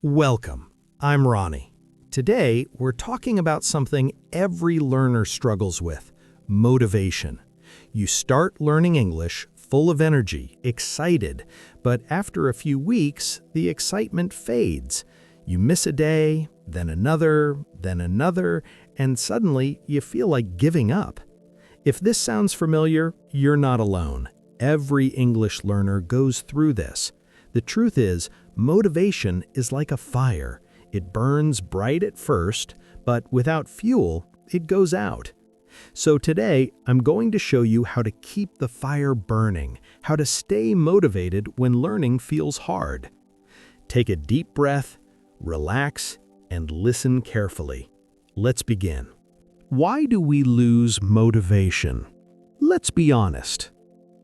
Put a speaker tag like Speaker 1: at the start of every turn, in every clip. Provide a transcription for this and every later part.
Speaker 1: Welcome, I'm Rony. Today, we're talking about something every learner struggles with, motivation. You start learning English full of energy, excited, but after a few weeks, the excitement fades. You miss a day, then another, and suddenly you feel like giving up. If this sounds familiar, you're not alone. Every English learner goes through this. The truth is, motivation is like a fire. It burns bright at first, but without fuel, it goes out. So today, I'm going to show you how to keep the fire burning, how to stay motivated when learning feels hard. Take a deep breath, relax, and listen carefully. Let's begin. Why do we lose motivation? Let's be honest.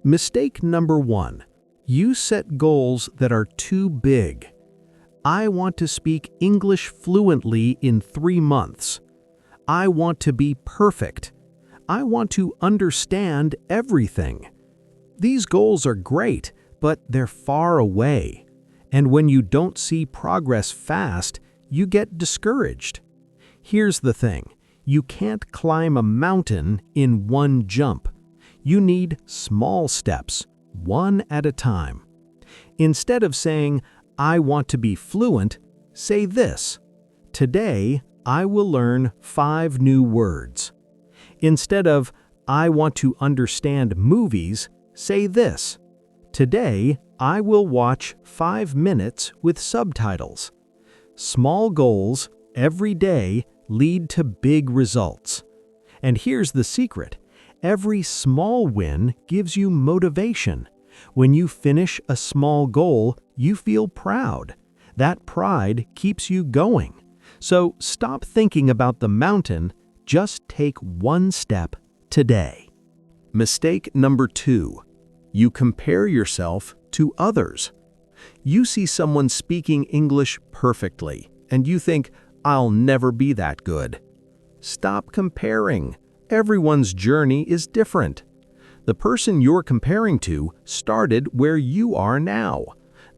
Speaker 1: Mistake number 1. You set goals that are too big. I want to speak English fluently in 3 months. I want to be perfect. I want to understand everything. These goals are great, but they're far away. And when you don't see progress fast, you get discouraged. Here's the thing. You can't climb a mountain in one jump. You need small steps, one at a time. Instead of saying, I want to be fluent, say this. Today, I will learn 5 new words. Instead of, I want to understand movies, say this. Today, I will watch 5 minutes with subtitles. Small goals every day lead to big results. And here's the secret. Every small win gives you motivation. When you finish a small goal, you feel proud. That pride keeps you going. So stop thinking about the mountain, just take one step today. Mistake number 2. You compare yourself to others. You see someone speaking English perfectly, and you think, I'll never be that good. Stop comparing. Everyone's journey is different. The person you're comparing to started where you are now.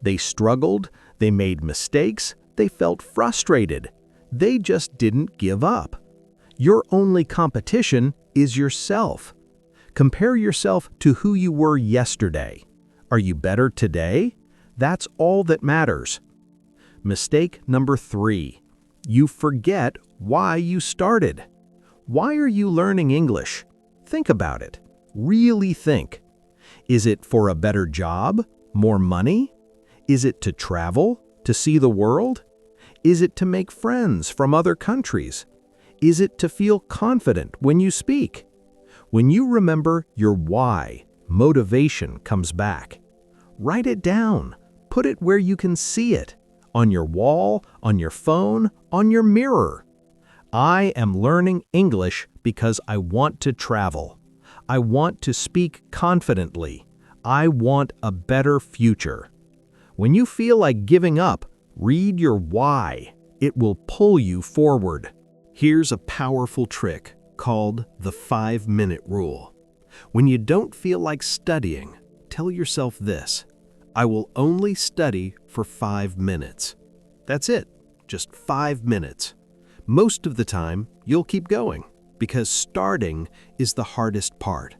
Speaker 1: They struggled, they made mistakes, they felt frustrated. They just didn't give up. Your only competition is yourself. Compare yourself to who you were yesterday. Are you better today? That's all that matters. Mistake number 3. You forget why you started. Why are you learning English? Think about it. Really think. Is it for a better job? More money? Is it to travel? To see the world? Is it to make friends from other countries? Is it to feel confident when you speak? When you remember your why, motivation comes back. Write it down. Put it where you can see it. On your wall, on your phone, on your mirror. I am learning English because I want to travel. I want to speak confidently. I want a better future. When you feel like giving up, read your why. It will pull you forward. Here's a powerful trick called the 5-minute rule. When you don't feel like studying, tell yourself this. I will only study for 5 minutes. That's it, just 5 minutes. Most of the time, you'll keep going because starting is the hardest part.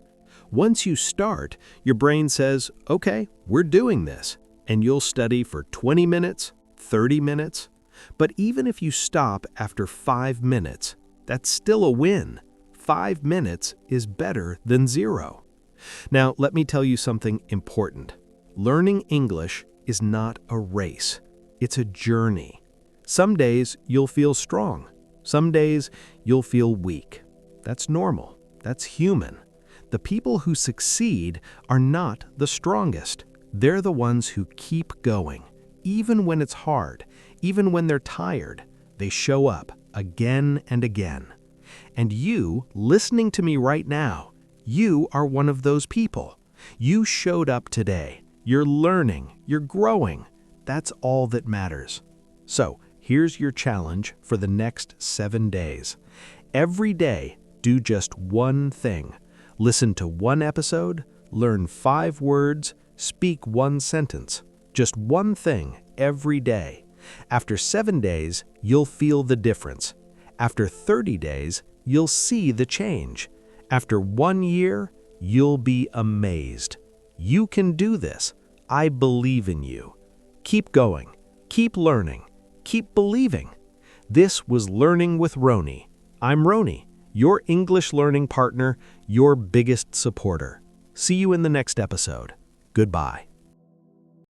Speaker 1: Once you start, your brain says, okay, we're doing this, and you'll study for 20 minutes, 30 minutes. But even if you stop after 5 minutes, that's still a win. 5 minutes is better than 0. Now, let me tell you something important. Learning English is not a race. It's a journey. Some days you'll feel strong. Some days you'll feel weak. That's normal. That's human. The people who succeed are not the strongest. They're the ones who keep going. Even when it's hard, even when they're tired, they show up again and again. And you, listening to me right now, you are one of those people. You showed up today. You're learning. You're growing. That's all that matters. So, here's your challenge for the next 7 days. Every day, do just one thing. Listen to one episode, learn 5 words, speak 1 sentence. Just one thing every day. After 7 days, you'll feel the difference. After 30 days, you'll see the change. After 1 year, you'll be amazed. You can do this. I believe in you. Keep going. Keep learning. Keep believing. This was Learning with Rony. I'm Rony, your English learning partner, your biggest supporter. See you in the next episode. Goodbye.